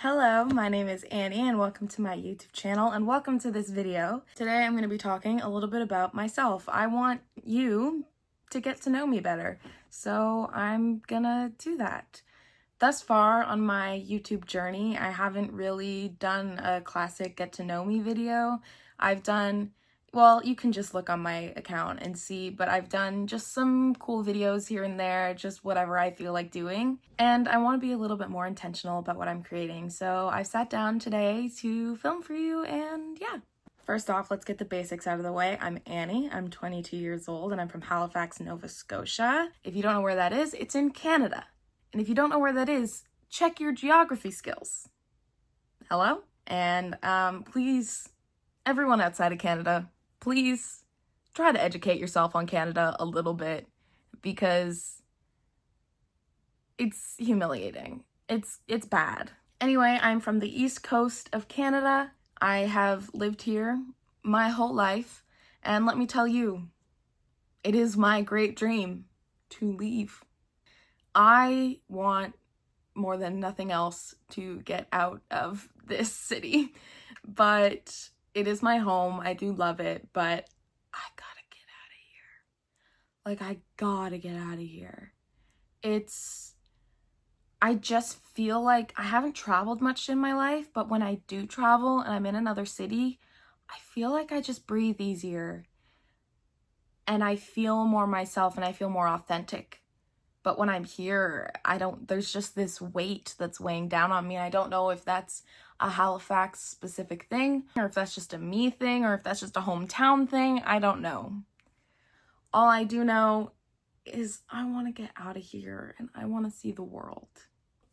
Hello, my name is Annie and welcome to my YouTube channel and welcome to this video. Today I'm going to be talking a little bit about myself. I want you to get to know me better, so I'm gonna do that. Thus far on my YouTube journey, I haven't really done a classic get to know me video. I've done, well, you can just look on my account and see, but I've done just some cool videos here and there, just whatever I feel like doing. And I want to be a little bit more intentional about what I'm creating. So I sat down today to film for you and yeah. First off, let's get the basics out of the way. I'm Annie, I'm 22 years old, and I'm from Halifax, Nova Scotia. If you don't know where that is, it's in Canada. And if you don't know where that is, check your geography skills. Hello? And please, everyone outside of Canada, please try to educate yourself on Canada a little bit because it's humiliating. It's bad. Anyway, I'm from the East Coast of Canada. I have lived here my whole life, and let me tell you, it is my great dream to leave. I want more than nothing else to get out of this city, but it is my home. I do love it, but I gotta get out of here. Like, I gotta get out of here. I just feel like I haven't traveled much in my life, but when I do travel and I'm in another city, I feel like I just breathe easier and I feel more myself and I feel more authentic. But when I'm here, there's just this weight that's weighing down on me. I don't know if that's a Halifax specific thing, or if that's just a me thing, or if that's just a hometown thing. I don't know. All I do know is I want to get out of here and I want to see the world.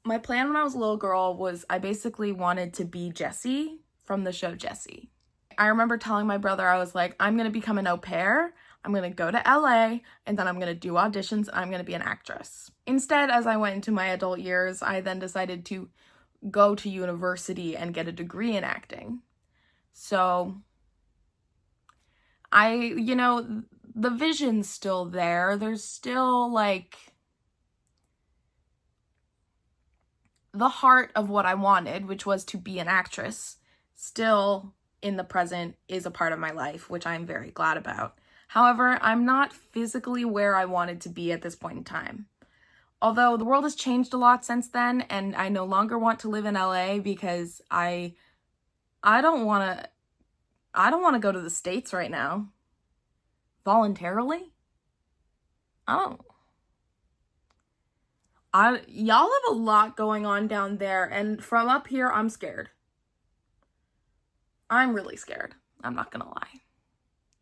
My plan when I was a little girl was I basically wanted to be Jessie from the show Jessie. I remember telling my brother, I was like, I'm going to become an au pair. I'm going to go to LA and then I'm going to do auditions and I'm going to be an actress. Instead, as I went into my adult years, I then decided to go to university and get a degree in acting. So the vision's still there. There's still like the heart of what I wanted, which was to be an actress, still in the present is a part of my life, which I'm very glad about. However, I'm not physically where I wanted to be at this point in time. Although the world has changed a lot since then, and I no longer want to live in LA because I don't want to go to the States right now. Voluntarily? Y'all have a lot going on down there, and from up here, I'm scared. I'm really scared. I'm not gonna lie.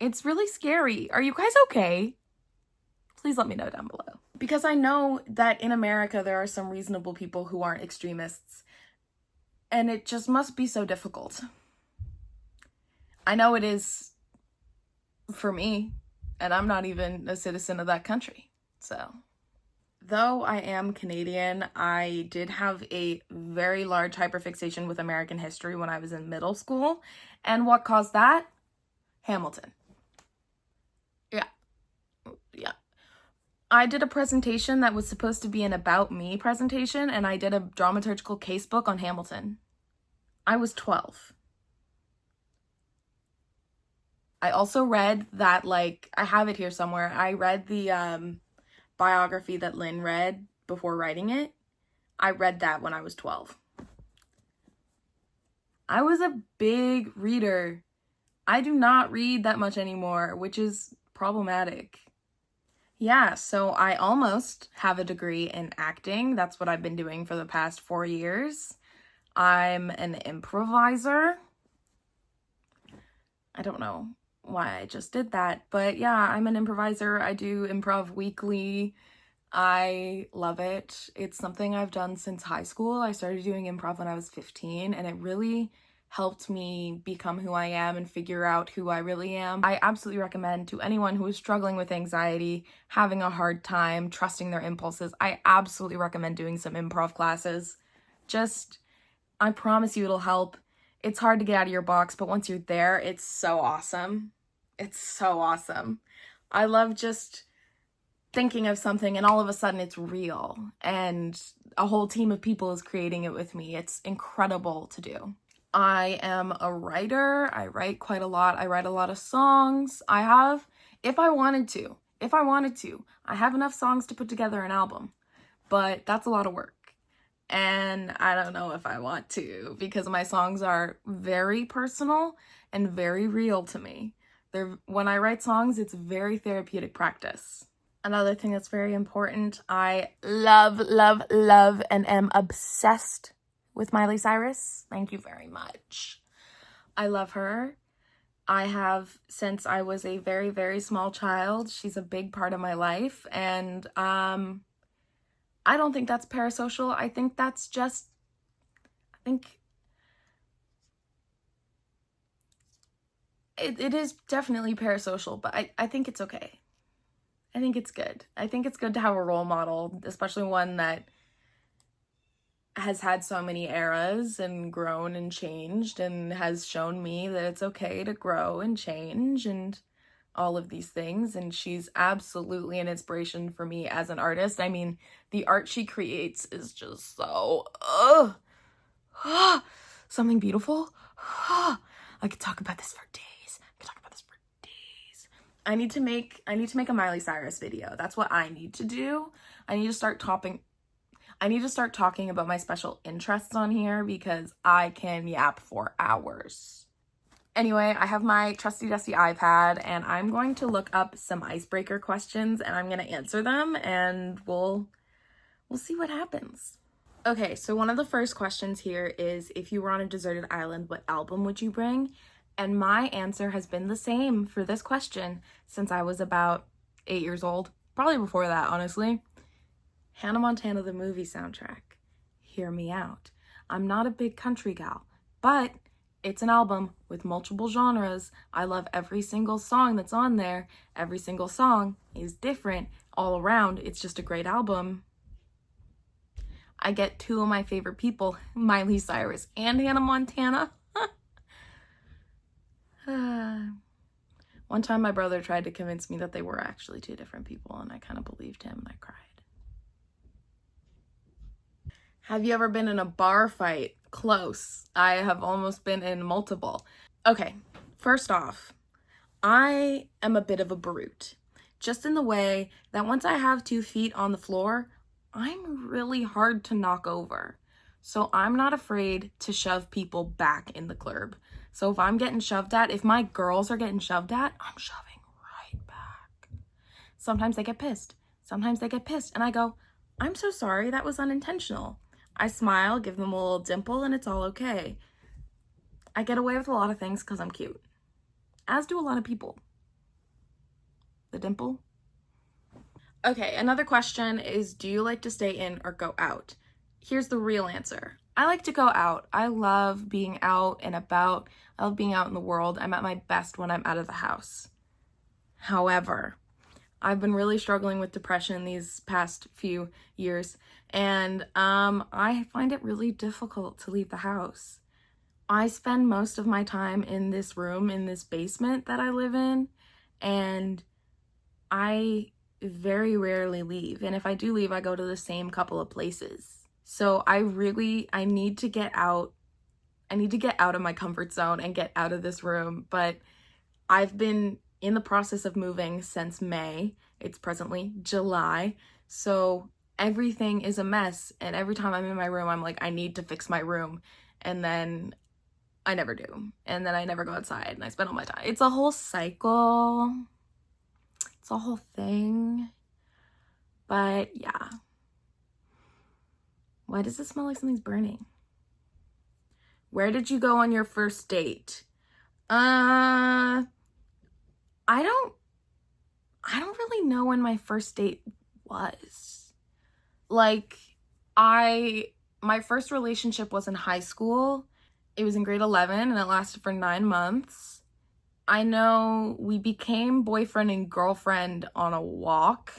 It's really scary. Are you guys okay? Please let me know down below. Because I know that in America, there are some reasonable people who aren't extremists, and it just must be so difficult. I know it is for me, and I'm not even a citizen of that country, so. Though I am Canadian, I did have a very large hyperfixation with American history when I was in middle school. And what caused that? Hamilton. Yeah. I did a presentation that was supposed to be an about me presentation, and I did a dramaturgical casebook on Hamilton. I was 12. I also read that, like, I have it here somewhere. I read the biography that Lynn read before writing it. I read that when I was 12. I was a big reader. I do not read that much anymore, which is problematic. Yeah, so I almost have a degree in acting. That's what I've been doing for the past 4 years. I'm an improviser. I don't know why I just did that, but yeah, I'm an improviser. I do improv weekly. I love it. It's something I've done since high school. I started doing improv when I was 15, and it really helped me become who I am and figure out who I really am. I absolutely recommend to anyone who is struggling with anxiety, having a hard time, trusting their impulses, I absolutely recommend doing some improv classes. I promise you it'll help. It's hard to get out of your box, but once you're there, it's so awesome. It's so awesome. I love just thinking of something and all of a sudden it's real and a whole team of people is creating it with me. It's incredible to do. I am a writer. I write quite a lot. I write a lot of songs. I have, if I wanted to, I have enough songs to put together an album, but that's a lot of work. And I don't know if I want to, because my songs are very personal and very real to me. When I write songs, it's very therapeutic practice. Another thing that's very important, I love, love, love, and am obsessed with Miley Cyrus. Thank you very much. I love her. I have since I was a very, very small child. She's a big part of my life, and I don't think that's parasocial. I think that's just, it is definitely parasocial, but I think it's okay. I think it's good. I think it's good to have a role model, especially one that has had so many eras and grown and changed and has shown me that it's okay to grow and change and all of these things. And she's absolutely an inspiration for me as an artist. I mean, the art she creates is just so, something beautiful. I could talk about this for days. I need to make a Miley Cyrus video. That's what I need to do. I need to start talking about my special interests on here because I can yap for hours. Anyway, I have my trusty dusty iPad and I'm going to look up some icebreaker questions and I'm going to answer them and we'll see what happens. Okay, so one of the first questions here is, if you were on a deserted island, what album would you bring? And my answer has been the same for this question since I was about 8 years old. Probably before that, honestly. Hannah Montana, the movie soundtrack. Hear Me Out. I'm not a big country gal, but it's an album with multiple genres. I love every single song that's on there. Every single song is different all around. It's just a great album. I get two of my favorite people, Miley Cyrus and Hannah Montana. One time my brother tried to convince me that they were actually two different people and I kind of believed him and I cried. Have you ever been in a bar fight? Close. I have almost been in multiple. Okay, first off, I am a bit of a brute. Just in the way that once I have 2 feet on the floor, I'm really hard to knock over. So I'm not afraid to shove people back in the club. So if I'm getting shoved at, if my girls are getting shoved at, I'm shoving right back. Sometimes they get pissed. And I go, I'm so sorry, that was unintentional. I smile, give them a little dimple, and it's all okay. I get away with a lot of things because I'm cute. As do a lot of people. The dimple. Okay, another question is, do you like to stay in or go out? Here's the real answer. I like to go out. I love being out and about. I love being out in the world. I'm at my best when I'm out of the house. However, I've been really struggling with depression these past few years, and I find it really difficult to leave the house. I spend most of my time in this room, in this basement that I live in, and I very rarely leave. And if I do leave, I go to the same couple of places. So I need to get out. I need to get out of my comfort zone and get out of this room. But I've been in the process of moving since May. It's presently July. So everything is a mess. And every time I'm in my room, I'm like, I need to fix my room. And then I never do. And then I never go outside and I spend all my time. It's a whole cycle. It's a whole thing. But yeah. Why does it smell like something's burning? Where did you go on your first date? I don't really know when my first date was. Like, my first relationship was in high school. It was in grade 11 and it lasted for 9 months. I know we became boyfriend and girlfriend on a walk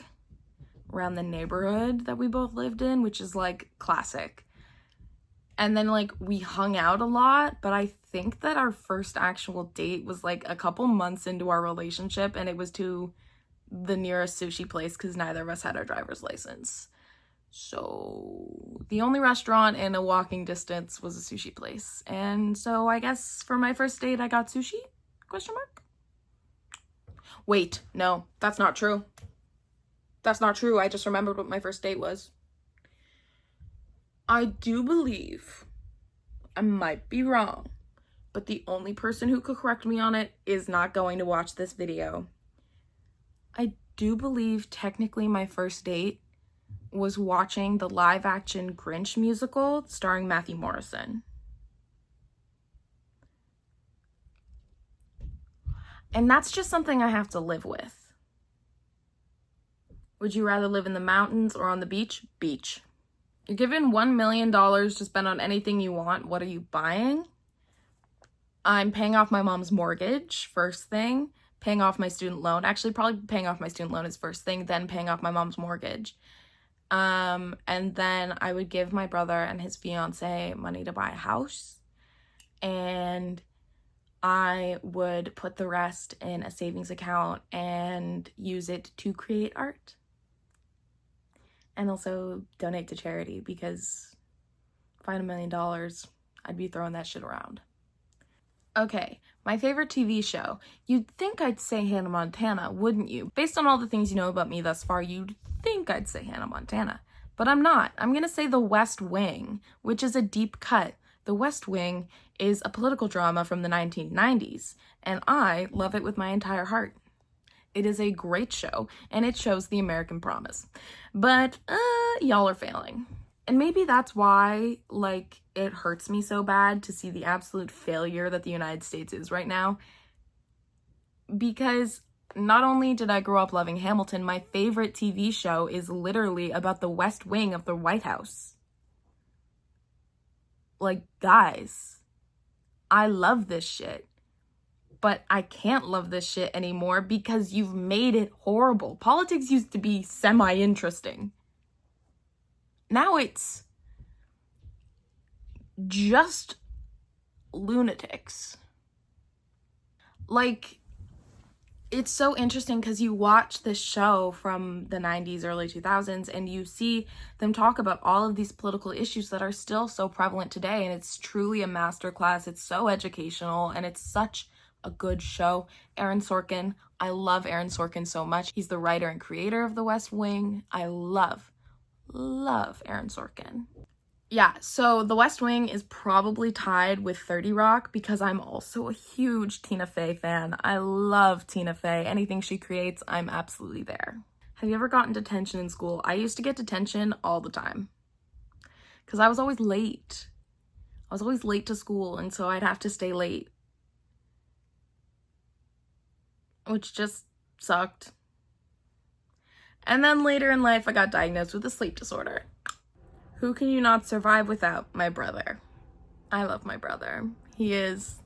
around the neighborhood that we both lived in, which is like classic. And then like we hung out a lot, but I think that our first actual date was like a couple months into our relationship and it was too the nearest sushi place because neither of us had our driver's license. So the only restaurant in a walking distance was a sushi place. And so I guess for my first date, I got sushi? Question mark? Wait, no, that's not true. That's not true. I just remembered what my first date was. I do believe, I might be wrong, but the only person who could correct me on it is not going to watch this video. I do believe technically my first date was watching the live action Grinch musical starring Matthew Morrison. And that's just something I have to live with. Would you rather live in the mountains or on the beach? Beach. You're given $1 million to spend on anything you want. What are you buying? I'm paying off my mom's mortgage, first thing. Paying off my student loan. Actually, probably paying off my student loan is first thing, then paying off my mom's mortgage. And then I would give my brother and his fiance money to buy a house. And I would put the rest in a savings account and use it to create art. And also donate to charity, because if I had $1 million, I'd be throwing that shit around. Okay, my favorite TV show. You'd think I'd say Hannah Montana, wouldn't you? Based on all the things you know about me thus far, you'd think I'd say Hannah Montana. But I'm not. I'm gonna say The West Wing, which is a deep cut. The West Wing is a political drama from the 1990s, and I love it with my entire heart. It is a great show, and it shows the American promise. But, y'all are failing. And maybe that's why, like, it hurts me so bad to see the absolute failure that the United States is right now. Because not only did I grow up loving Hamilton, my favorite TV show is literally about the West Wing of the White House. Like, guys, I love this shit. But I can't love this shit anymore because you've made it horrible. Politics used to be semi-interesting. Now it's just lunatics. Like, it's so interesting because you watch this show from the 90s, early 2000s, and you see them talk about all of these political issues that are still so prevalent today, and it's truly a masterclass. It's so educational, and it's such a good show. Aaron Sorkin, I love Aaron Sorkin so much. He's the writer and creator of The West Wing. I love Aaron Sorkin. Yeah, so The West Wing is probably tied with 30 Rock because I'm also a huge Tina Fey fan. I love Tina Fey. Anything she creates, I'm absolutely there. Have you ever gotten detention in school? I used to get detention all the time because I was always late. I was always late to school, and so I'd have to stay late, which just sucked. And then later in life, I got diagnosed with a sleep disorder. Who can you not survive without? My brother. I love my brother. He is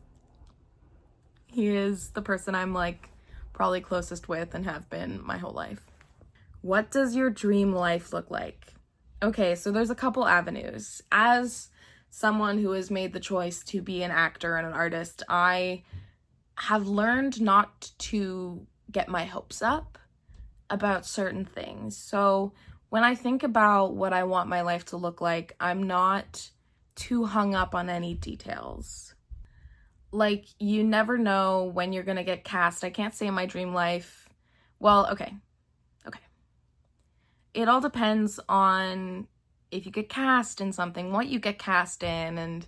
the person I'm like probably closest with and have been my whole life. What does your dream life look like? Okay, so there's a couple avenues. As someone who has made the choice to be an actor and an artist, I have learned not to get my hopes up about certain things. So when I think about what I want my life to look like, I'm not too hung up on any details. Like, you never know when you're gonna get cast. I can't say my dream life. Well, okay. It all depends on if you get cast in something, what you get cast in,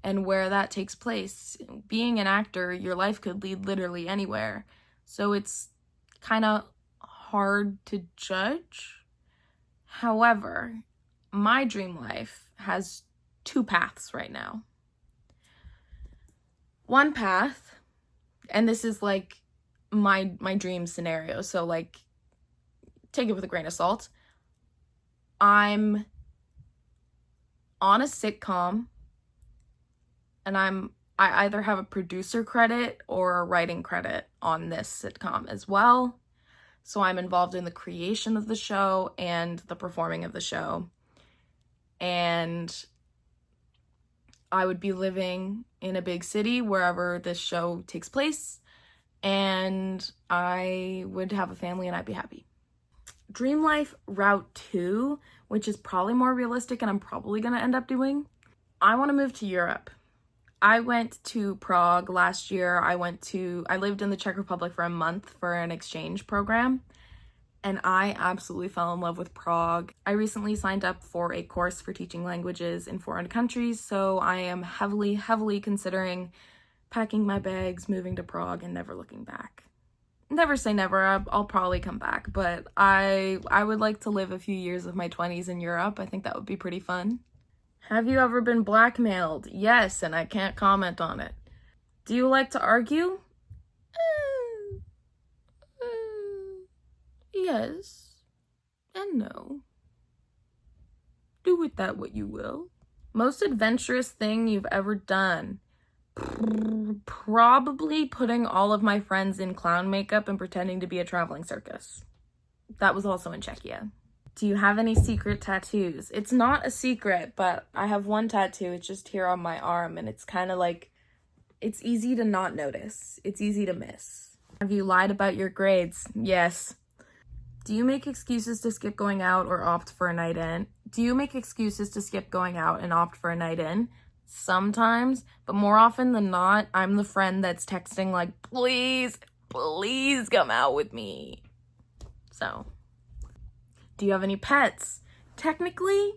and where that takes place. Being an actor, your life could lead literally anywhere. So it's kind of hard to judge. However, my dream life has two paths right now. One path, and this is like my dream scenario, so like take it with a grain of salt. I'm on a sitcom, and I either have a producer credit or a writing credit on this sitcom as well. So I'm involved in the creation of the show and the performing of the show. And I would be living in a big city wherever this show takes place. and I would have a family and I'd be happy. Dream life route 2, which is probably more realistic and I'm probably gonna end up doing, I want to move to Europe. I went to Prague last year. I lived in the Czech Republic for a month for an exchange program, and I absolutely fell in love with Prague. I recently signed up for a course for teaching languages in foreign countries, so I am heavily considering packing my bags, moving to Prague, and never looking back. Never say never, I'll probably come back, but I would like to live a few years of my 20s in Europe. I think that would be pretty fun. Have you ever been blackmailed? Yes, and I can't comment on it. Do you like to argue? Yes and no. Do with that what you will. Most adventurous thing you've ever done? Probably putting all of my friends in clown makeup and pretending to be a traveling circus. That was also in Czechia. Do you have any secret tattoos? It's not a secret, but I have one tattoo. It's just here on my arm, and it's kind of like, it's easy to not notice. It's easy to miss. Have you lied about your grades? Yes. Do you make excuses to skip going out or opt for a night in? Do you make excuses to skip going out and opt for a night in? Sometimes, but more often than not, I'm the friend that's texting like, please come out with me. So, do you have any pets? Technically,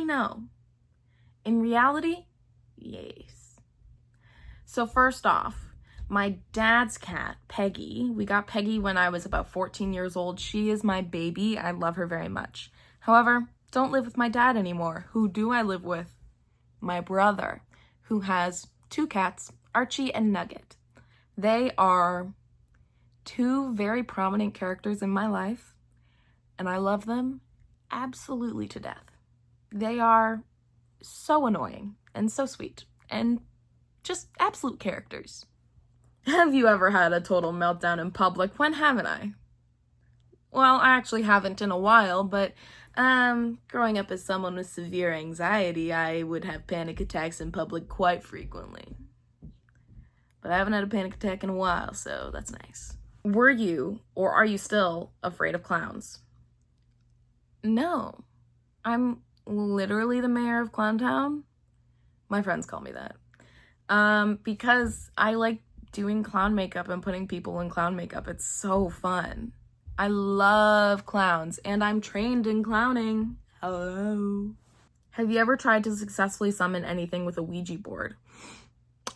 no. In reality, yes. So first off, my dad's cat, Peggy, we got Peggy when I was about 14 years old. She is my baby. I love her very much. However, don't live with my dad anymore. Who do I live with? My brother, who has 2 cats, Archie and Nugget. They are 2 very prominent characters in my life, and I love them absolutely to death. They are so annoying and so sweet and just absolute characters. Have you ever had a total meltdown in public? When haven't I? Well, I actually haven't in a while, but growing up as someone with severe anxiety, I would have panic attacks in public quite frequently. But I haven't had a panic attack in a while, so that's nice. Were you, or are you still, afraid of clowns? No. I'm literally the mayor of Clowntown. My friends call me that. Because I like doing clown makeup and putting people in clown makeup. It's so fun. I love clowns, and I'm trained in clowning. Hello. Have you ever tried to successfully summon anything with a Ouija board?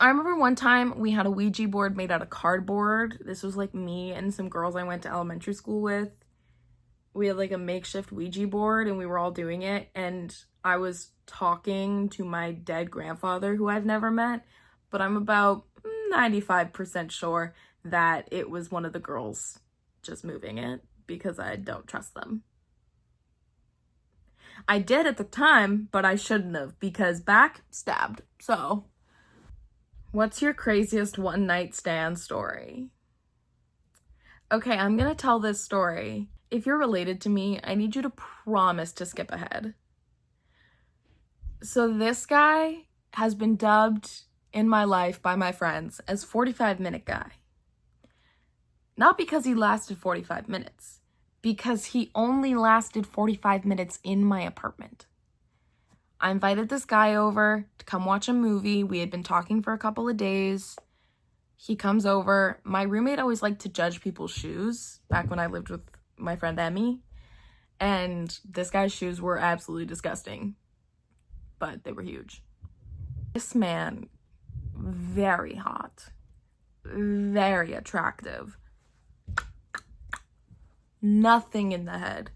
I remember one time we had a Ouija board made out of cardboard. This was like me and some girls I went to elementary school with. We had like a makeshift Ouija board and we were all doing it, and I was talking to my dead grandfather who I've never met, but I'm about 95% sure that it was one of the girls just moving it because I don't trust them. I did at the time, but I shouldn't have because backstabbed. So, what's your craziest one night stand story? Okay, I'm gonna tell this story. If you're related to me, I need you to promise to skip ahead. So this guy has been dubbed in my life by my friends as 45-minute guy. Not because he lasted 45 minutes, because he only lasted 45 minutes in my apartment. I invited this guy over to come watch a movie. We had been talking for a couple of days. He comes over. My roommate always liked to judge people's shoes back when I lived with my friend Emmy, and this guy's shoes were absolutely disgusting, but they were huge. This man, very hot, very attractive, nothing in the head,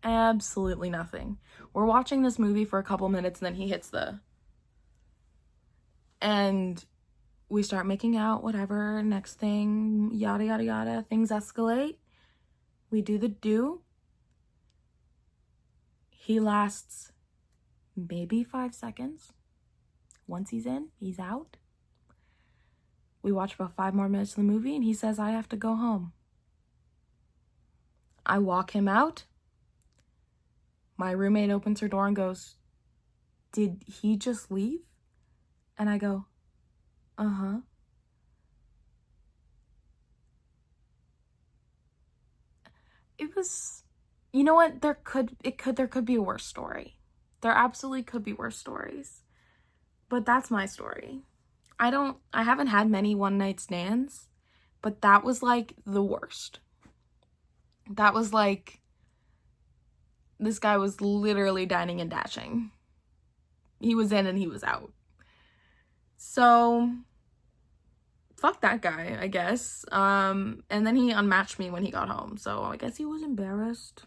absolutely nothing. We're watching this movie for a couple minutes and then he hits and we start making out, whatever, next thing, yada yada yada, things escalate. We do the do. He lasts maybe 5 seconds. Once he's in, he's out. We watch about 5 more minutes of the movie and he says, I have to go home. I walk him out. My roommate opens her door and goes, did he just leave? And I go, uh-huh. it was, you know what, there could be a worse story. There absolutely could be worse stories. But that's my story. I haven't had many one night stands, but that was like the worst. That was like, this guy was literally dining and dashing. He was in and he was out. So fuck that guy, I guess. And then he unmatched me when he got home. So I guess he was embarrassed.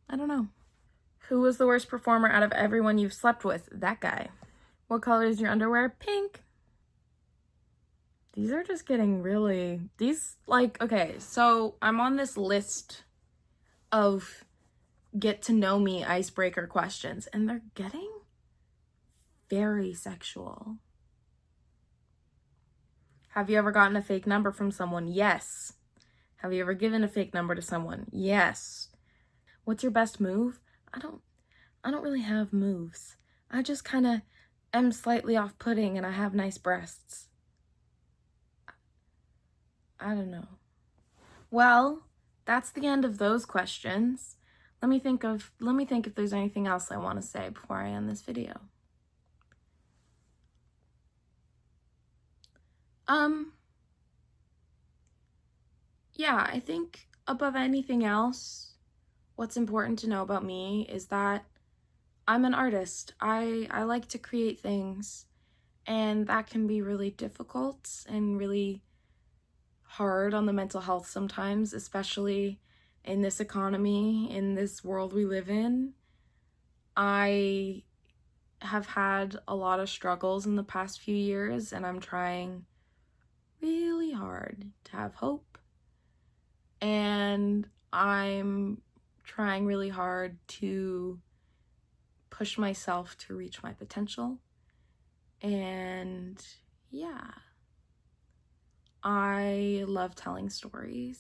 I don't know. Who was the worst performer out of everyone you've slept with? That guy. What color is your underwear? Pink. These are just getting really, okay, so I'm on this list of get to know me icebreaker questions, and they're getting very sexual. Have you ever gotten a fake number from someone? Yes. Have you ever given a fake number to someone? Yes. What's your best move? I don't really have moves. I just kind of am slightly off-putting and I have nice breasts. I don't know. Well, that's the end of those questions. Let me think if there's anything else I want to say before I end this video. Yeah, I think above anything else, what's important to know about me is that I'm an artist. I like to create things, and that can be really difficult and really hard on the mental health sometimes, especially in this economy, in this world we live in. I have had a lot of struggles in the past few years, and I'm trying really hard to have hope. And I'm trying really hard to push myself to reach my potential. And yeah, I love telling stories.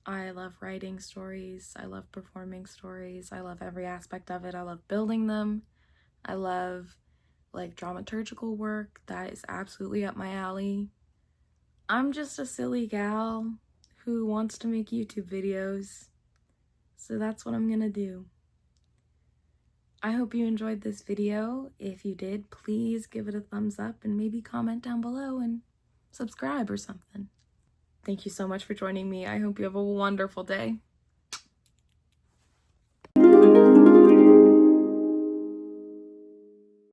I love writing stories. I love performing stories. I love every aspect of it. I love building them. I love like dramaturgical work. That is absolutely up my alley. I'm just a silly gal who wants to make YouTube videos. So that's what I'm gonna do. I hope you enjoyed this video. If you did, please give it a thumbs up and maybe comment down below and subscribe or something. Thank you so much for joining me. I hope you have a wonderful day.